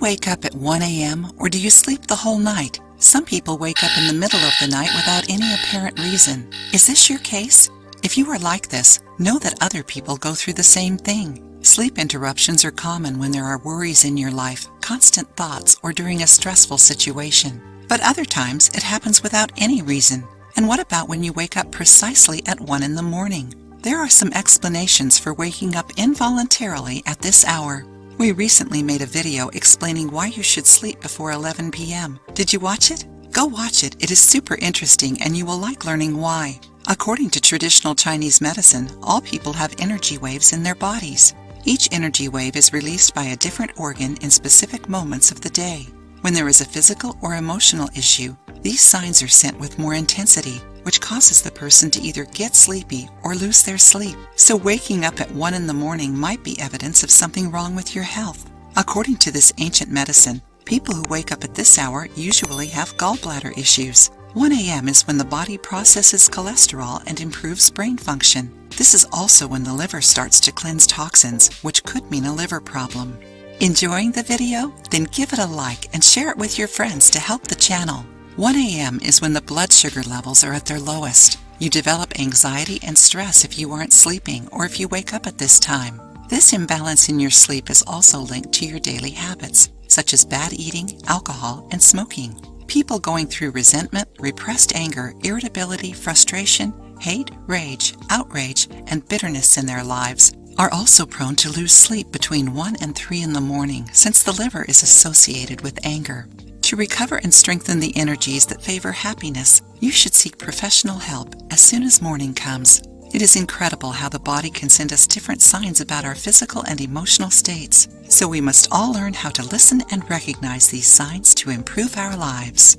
wake up at 1 a.m. or do you sleep the whole night? Some people wake up in the middle of the night without any apparent reason. Is this your case? If you are like this, know that other people go through the same thing. Sleep interruptions are common when there are worries in your life, constant thoughts, or during a stressful situation. But other times, it happens without any reason. And what about when you wake up precisely at 1 in the morning? There are some explanations for waking up involuntarily at this hour. We recently made a video explaining why you should sleep before 11 p.m. Did you watch it? Go watch it. It is super interesting and you will like learning why. According to traditional Chinese medicine, all people have energy waves in their bodies. Each energy wave is released by a different organ in specific moments of the day. When there is a physical or emotional issue, these signs are sent with more intensity, which causes the person to either get sleepy or lose their sleep. So waking up at 1 in the morning might be evidence of something wrong with your health. According to this ancient medicine, people who wake up at this hour usually have gallbladder issues. 1 a.m. is when the body processes cholesterol and improves brain function. This is also when the liver starts to cleanse toxins, which could mean a liver problem. Enjoying the video? Then give it a like and share it with your friends to help the channel. 1 a.m. is when the blood sugar levels are at their lowest. You develop anxiety and stress if you aren't sleeping or if you wake up at this time. This imbalance in your sleep is also linked to your daily habits, such as bad eating, alcohol, and smoking. People going through resentment, repressed anger, irritability, frustration, hate, rage, outrage, and bitterness in their lives are also prone to lose sleep between 1 and 3 in the morning, since the liver is associated with anger. To recover and strengthen the energies that favor happiness, you should seek professional help as soon as morning comes. It is incredible how the body can send us different signs about our physical and emotional states, so we must all learn how to listen and recognize these signs to improve our lives.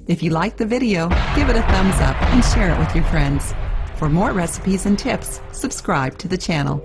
If you liked the video, give it a thumbs up and share it with your friends. For more recipes and tips, subscribe to the channel.